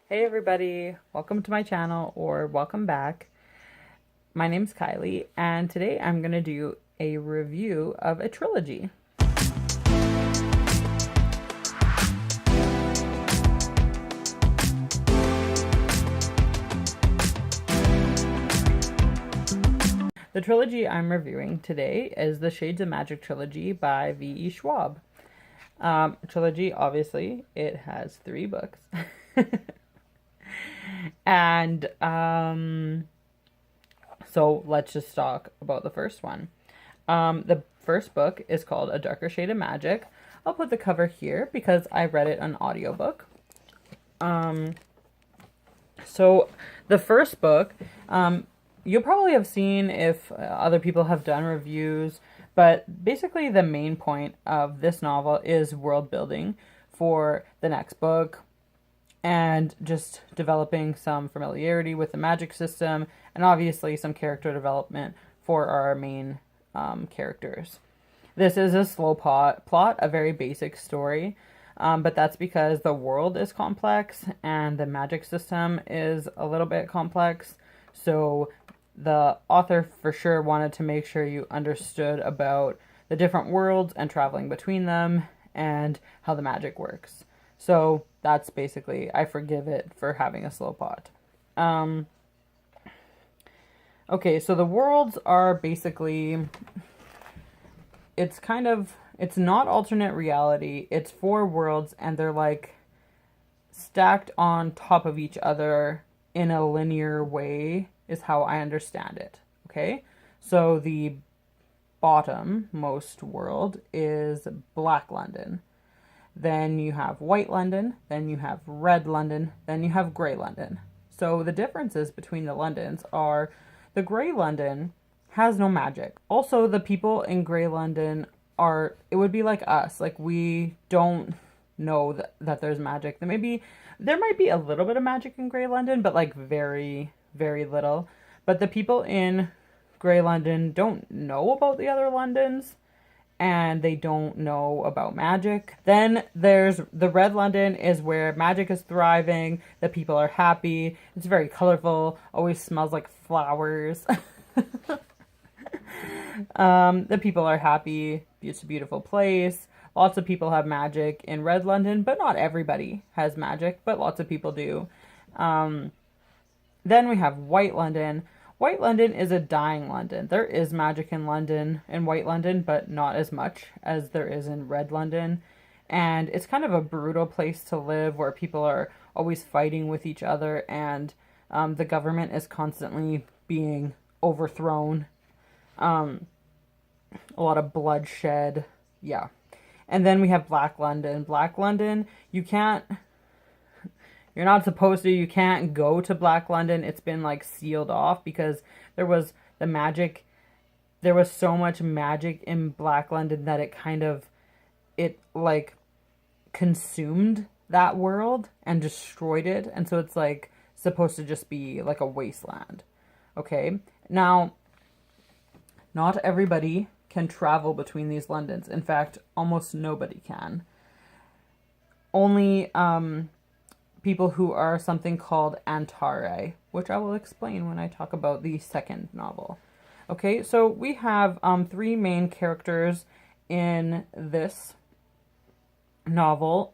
Hey everybody, welcome to my channel or welcome back. My name's Kylie and today I'm going to do a review of a trilogy. The trilogy I'm reviewing today is the Shades of Magic trilogy by V.E. Schwab. Trilogy, obviously, it has 3 books. And so let's just talk about the first one. The first book is called A Darker Shade of Magic. I'll put the cover here because I read it on audiobook. So the first book, you'll probably have seen if other people have done reviews, but basically the main point of this novel is world building for the next book and just developing some familiarity with the magic system and obviously some character development for our main characters. This is a slow plot, a very basic story, but that's because the world is complex and the magic system is a little bit complex. So the author for sure wanted to make sure you understood about the different worlds and traveling between them and how the magic works. So that's basically, I forgive it for having a slow plot. Okay, so the worlds are basically, it's not alternate reality. It's 4 worlds and they're like stacked on top of each other in a linear way is how I understand it. Okay, so the bottommost world is Black London. Then you have White London, then you have Red London, then you have Grey London. So the differences between the Londons are the Grey London has no magic. Also, the people in Grey London it would be like us. Like, we don't know that there's magic. There might be a little bit of magic in Grey London, but like very, very little. But the people in Grey London don't know about the other Londons, and they don't know about magic. Then there's the Red London is where magic is thriving. The people are happy. It's very colorful. Always smells like flowers. The people are happy. It's a beautiful place. Lots of people have magic in Red London, but not everybody has magic, but lots of people do. Then we have White London. White London is a dying London. There is magic in White London, but not as much as there is in Red London. And it's kind of a brutal place to live where people are always fighting with each other and the government is constantly being overthrown. A lot of bloodshed. Yeah. And then we have Black London. Black London, you can't go to Black London. It's been like sealed off because there was so much magic in Black London that it like consumed that world and destroyed it. And so it's like supposed to just be like a wasteland. Okay. Now, not everybody can travel between these Londons. In fact, almost nobody can. Only, people who are something called Antari, which I will explain when I talk about the second novel. Okay, so we have 3 main characters in this novel.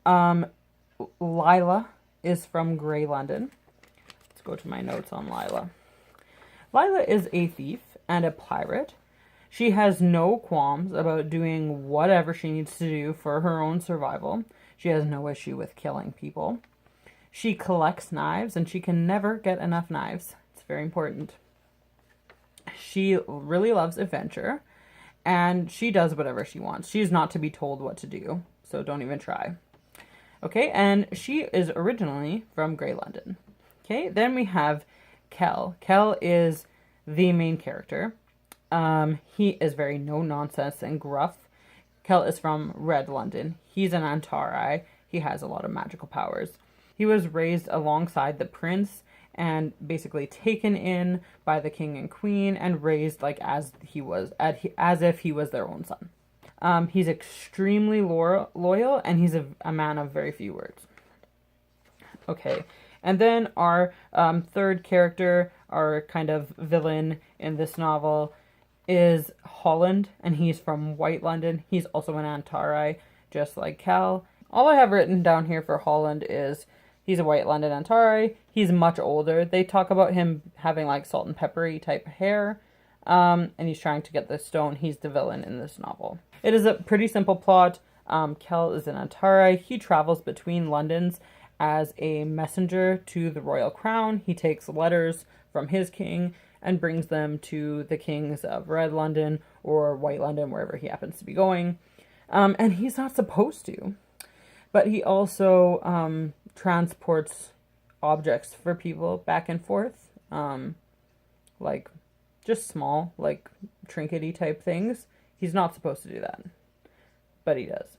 Lila is from Grey London. Let's go to my notes on Lila. Lila is a thief and a pirate. She has no qualms about doing whatever she needs to do for her own survival. She has no issue with killing people. She collects knives, and she can never get enough knives. It's very important. She really loves adventure, and she does whatever she wants. She's not to be told what to do, so don't even try. Okay, and she is originally from Grey London. Okay, then we have Kel. Kel is the main character. He is very no-nonsense and gruff. Kel is from Red London. He's an Antari. He has a lot of magical powers. He was raised alongside the prince and basically taken in by the king and queen and raised like as if he was their own son. He's extremely loyal and he's a man of very few words. Okay, and then our third character, our kind of villain in this novel, is Holland, and he's from White London. He's also an Antari, just like Cal. All I have written down here for Holland is he's a White London Antari. He's much older. They talk about him having like salt and peppery type hair, and he's trying to get the stone. He's the villain in this novel. It is a pretty simple plot. Kel is an Antari. He travels between Londons as a messenger to the royal crown. He takes letters from his king and brings them to the kings of Red London or White London, wherever he happens to be going. And he's not supposed to. But he also transports objects for people back and forth. Like just small, like trinkety type things. He's not supposed to do that. But he does.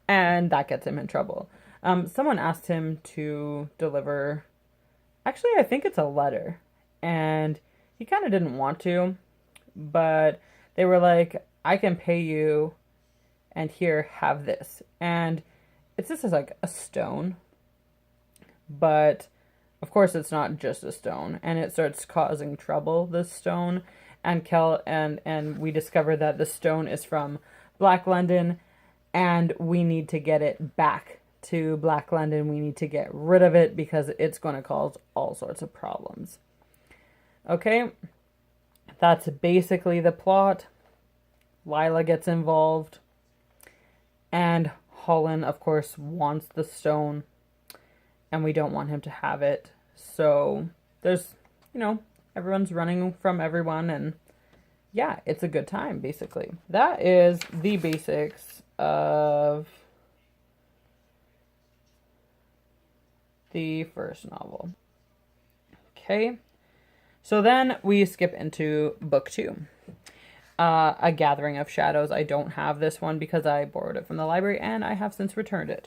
And that gets him in trouble. Someone asked him to deliver, actually I think it's a letter, and he kind of didn't want to, but they were like, I can pay you, and here, have this. And it's just like a stone, but of course it's not just a stone, and it starts causing trouble, this stone, and Kel, and we discover that the stone is from Black London, and we need to get it back to Black London. We need to get rid of it because it's going to cause all sorts of problems. Okay, that's basically the plot. Lila gets involved, and Holland, of course, wants the stone, and we don't want him to have it. So there's, everyone's running from everyone, and yeah, it's a good time, basically. That is the basics of the first novel. Okay, so then we skip into book 2. A Gathering of Shadows. I don't have this one because I borrowed it from the library and I have since returned it.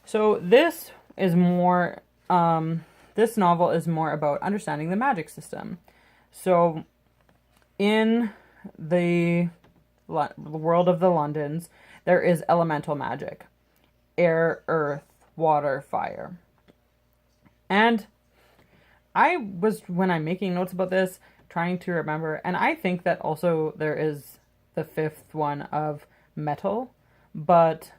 So this is more, this novel is more about understanding the magic system. So in the world of the Londons, there is elemental magic. Air, earth, water, fire. And I was, when I'm making notes about this, trying to remember, and I think that also there is the 5th one of metal, but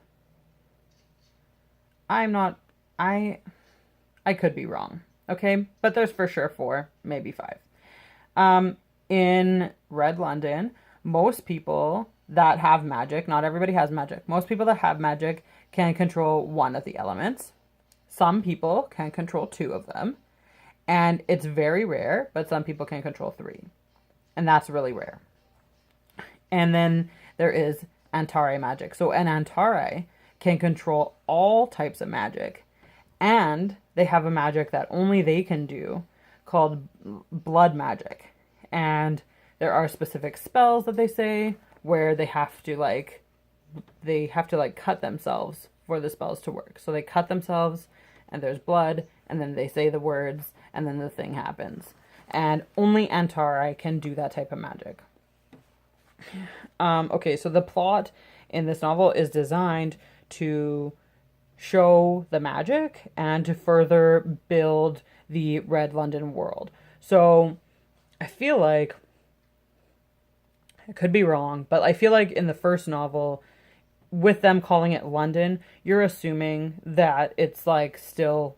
I'm not, I could be wrong, okay? But there's for sure 4, maybe 5. In Red London, most people that have magic, not everybody has magic, most people that have magic can control one of the elements. Some people can control 2 of them. And it's very rare, but some people can control 3. And that's really rare. And then there is Antari magic. So an Antari can control all types of magic. And they have a magic that only they can do called blood magic. And there are specific spells that they say where they have to cut themselves for the spells to work. So they cut themselves and there's blood, and then they say the words, and then the thing happens. And only Antari can do that type of magic. Okay, so the plot in this novel is designed to show the magic and to further build the Red London world. So I feel like, I could be wrong, but I feel like in the first novel, with them calling it London, you're assuming that it's like still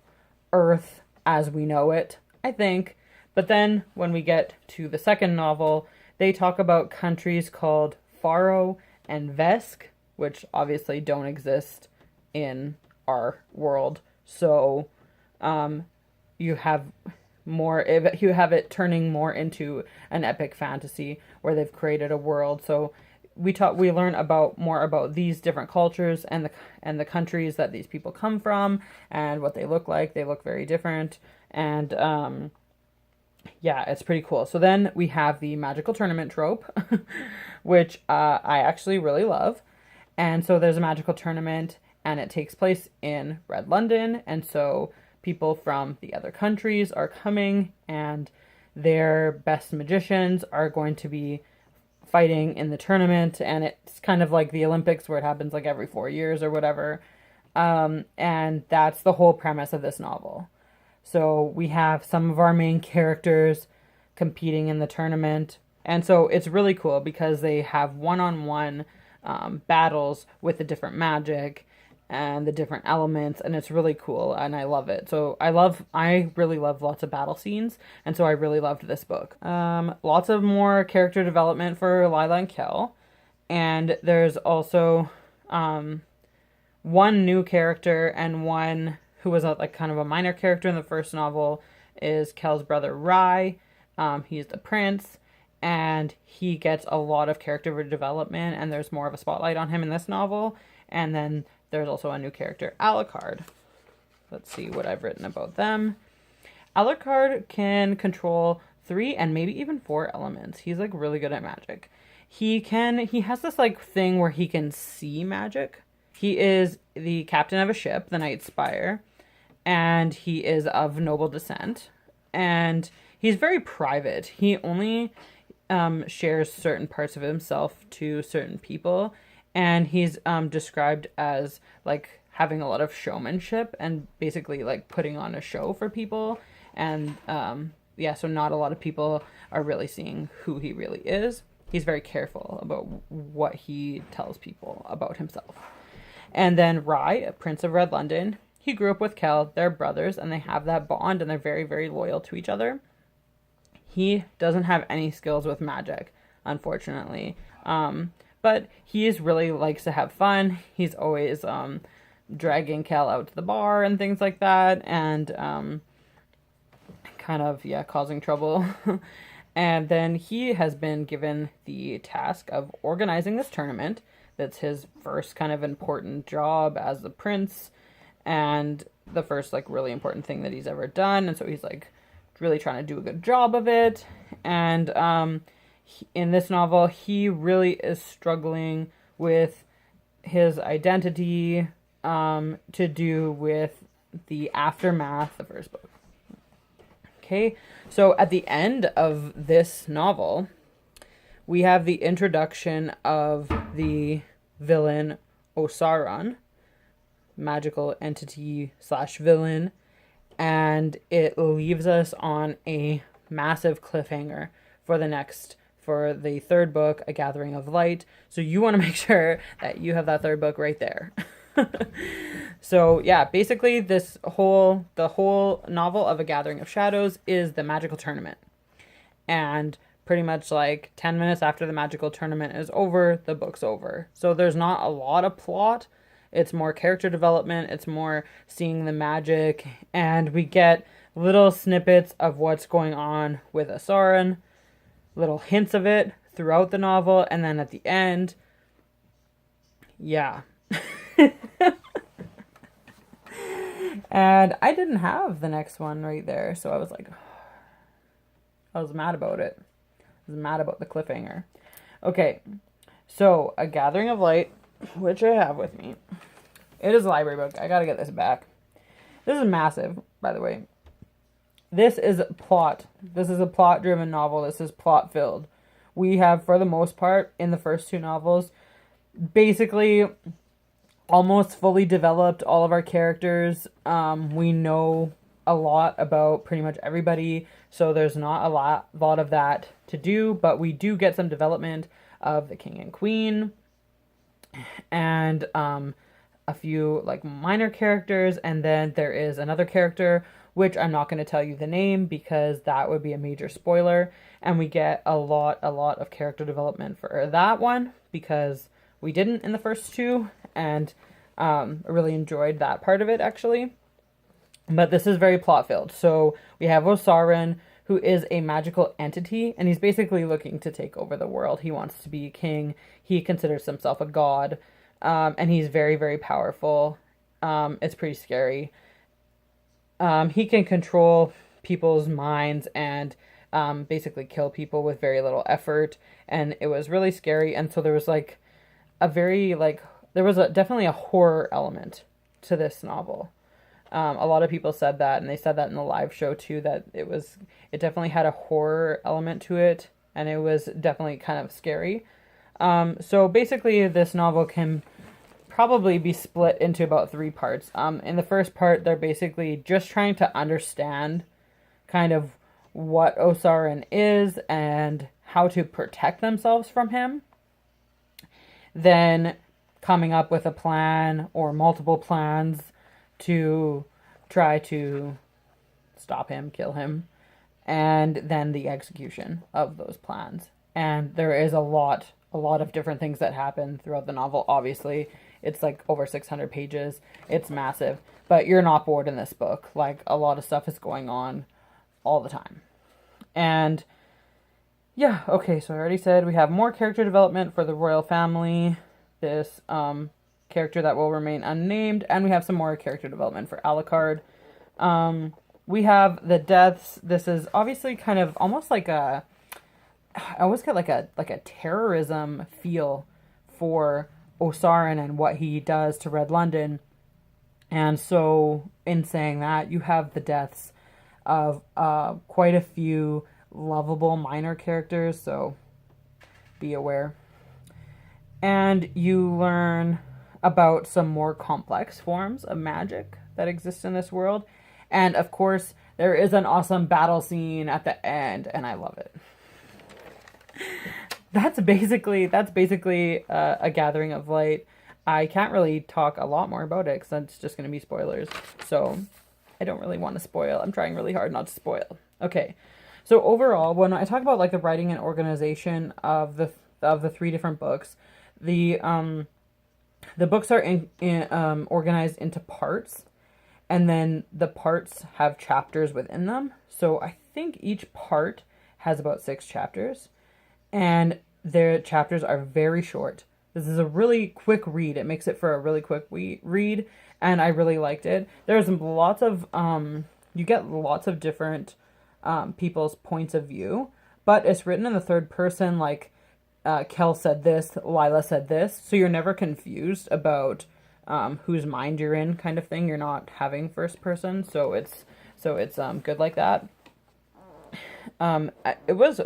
Earth as we know it, I think. But then when we get to the second novel, they talk about countries called Faro and Vesk, which obviously don't exist in our world. So you have it turning more into an epic fantasy where they've created a world. So we learn more about these different cultures and the countries that these people come from and what they look like. They look very different, and yeah, it's pretty cool. So then we have the magical tournament trope, which I actually really love. And so there's a magical tournament, and it takes place in Red London, and so people from the other countries are coming, and their best magicians are going to be fighting in the tournament, and it's kind of like the Olympics where it happens like every 4 years or whatever. And that's the whole premise of this novel. So we have some of our main characters competing in the tournament. And so it's really cool because they have one-on-one battles with the different magic and the different elements, and it's really cool, and I love it. So I really love lots of battle scenes, and so I really loved this book. Lots of more character development for Lila and Kel, and there's also one new character, and one who was like kind of a minor character in the first novel is Kel's brother Rye. He's the prince, and he gets a lot of character development, and there's more of a spotlight on him in this novel. And then there's also a new character, Alucard. Let's see what I've written about them. Alucard can control 3 and maybe even 4 elements. He's like really good at magic. He has this like thing where he can see magic. He is the captain of a ship, the Night Spire, and he is of noble descent. And he's very private. He only shares certain parts of himself to certain people. And he's described as like having a lot of showmanship and basically like putting on a show for people. And so not a lot of people are really seeing who he really is. He's very careful about what he tells people about himself. And then Rye, a Prince of Red London, he grew up with Kel. They're brothers, and they have that bond, and they're very, very loyal to each other. He doesn't have any skills with magic, unfortunately. But he really likes to have fun. He's always dragging Kel out to the bar and things like that, and causing trouble. And then he has been given the task of organizing this tournament. That's his first kind of important job as the prince, and the first like really important thing that he's ever done. And so he's like really trying to do a good job of it. And in this novel, he really is struggling with his identity to do with the aftermath of the first book. Okay, so at the end of this novel, we have the introduction of the villain Osaron, magical entity / villain, and it leaves us on a massive cliffhanger for the third book, A Gathering of Light. So you want to make sure that you have that third book right there. So yeah, basically the whole novel of A Gathering of Shadows is the magical tournament. And pretty much like 10 minutes after the magical tournament is over, the book's over. So there's not a lot of plot. It's more character development. It's more seeing the magic. And we get little snippets of what's going on with Osaron, little hints of it throughout the novel. And then at the end, yeah. And I didn't have the next one right there. So I was like, I was mad about it. I was mad about the cliffhanger. Okay, so A Gathering of Light, which I have with me. It is a library book. I gotta get this back. This is massive, by the way. This is plot. This is a plot-driven novel. This is plot-filled. We have, for the most part, in the first 2 novels, basically almost fully developed all of our characters. We know a lot about pretty much everybody, so there's not a lot of that to do, but we do get some development of the king and queen, and a few like minor characters, and then there is another character which I'm not going to tell you the name because that would be a major spoiler, and we get a lot of character development for that one because we didn't in the first 2, and I really enjoyed that part of it actually. But this is very plot-filled. So we have Osaron, who is a magical entity, and he's basically looking to take over the world. He wants to be a king. He considers himself a god, and he's very, very powerful. It's pretty scary. He can control people's minds and basically kill people with very little effort, and it was really scary. And so there was definitely a horror element to this novel. A lot of people said that, and they said that in the live show too, that it definitely had a horror element to it, and it was definitely kind of scary. So basically this novel can probably be split into about 3 parts. In the first part, they're basically just trying to understand kind of what Osaran is and how to protect themselves from him. Then coming up with a plan or multiple plans to try to stop him, kill him, and then the execution of those plans. And there is a lot of different things that happen throughout the novel. Obviously, it's like over 600 pages. It's massive, but you're not bored in this book. Like, a lot of stuff is going on all the time. And yeah, okay, so I already said we have more character development for the royal family, this character that will remain unnamed, and we have some more character development for Alucard. We have the deaths. This is obviously kind of almost like I always get like a terrorism feel for Osaran and what he does to Red London. And so in saying that, you have the deaths of quite a few lovable minor characters, so be aware. And you learn about some more complex forms of magic that exist in this world. And of course, there is an awesome battle scene at the end, and I love it. That's basically a Gathering of Light. I can't really talk a lot more about it because that's just going to be spoilers. So I don't really want to spoil. I'm trying really hard not to spoil. Okay. So overall, when I talk about like the writing and organization of the 3 different books, the books are organized into parts, and then the parts have chapters within them. So I think each part has about 6 chapters, and their chapters are very short. This is a really quick read. It makes it for a really quick read, and I really liked it. There's lots of you get lots of different people's points of view, but it's written in the third person, like Kel said this, Lila said this, so you're never confused about whose mind you're in, kind of thing. You're not having first person, so it's good like that. It was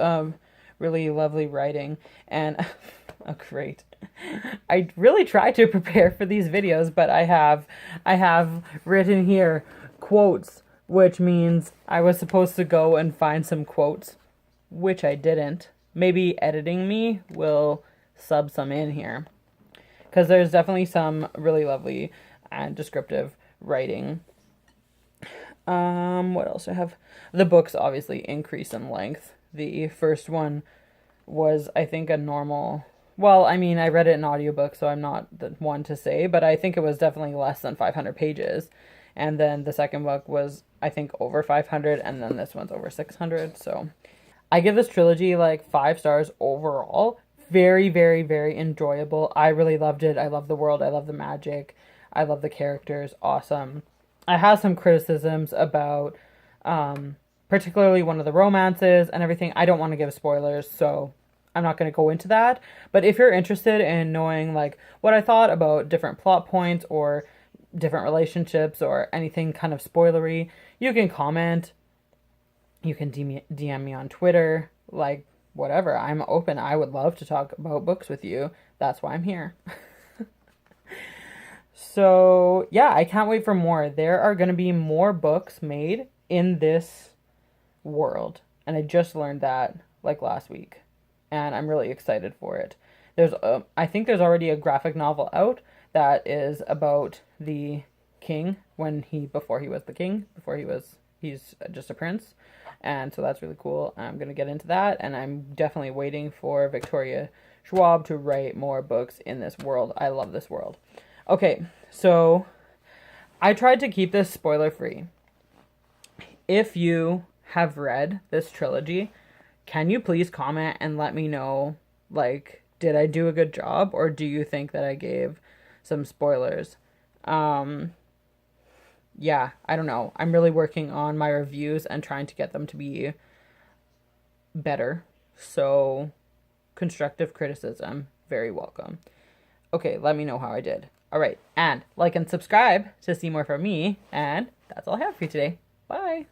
really lovely writing, and oh, great. I really try to prepare for these videos, but I have written here quotes, which means I was supposed to go and find some quotes, which I didn't. Maybe editing me will sub some in here, because there's definitely some really lovely and descriptive writing. What else do I have? The books obviously increase in length. The first one was, I think, a normal... Well, I mean, I read it in audiobook, so I'm not the one to say, but I think it was definitely less than 500 pages. And then the second book was, I think, over 500, and then this one's over 600, so... I give this trilogy like 5 stars overall. Very, very, very enjoyable. I really loved it. I love the world. I love the magic. I love the characters. Awesome. I have some criticisms about particularly one of the romances and everything. I don't want to give spoilers, so I'm not going to go into that. But if you're interested in knowing like what I thought about different plot points or different relationships or anything kind of spoilery, you can comment. You can DM me on Twitter, like, whatever. I'm open. I would love to talk about books with you. That's why I'm here. So, yeah, I can't wait for more. There are going to be more books made in this world. And I just learned that, like, last week. And I'm really excited for it. I think there's already a graphic novel out that is about the king before he was the king, he's just a prince. And so that's really cool. I'm going to get into that, and I'm definitely waiting for Victoria Schwab to write more books in this world. I love this world. Okay, so I tried to keep this spoiler-free. If you have read this trilogy, can you please comment and let me know, like, did I do a good job, or do you think that I gave some spoilers? Yeah, I don't know. I'm really working on my reviews and trying to get them to be better. So, constructive criticism, very welcome. Okay, let me know how I did. All right, and like and subscribe to see more from me. And that's all I have for you today. Bye.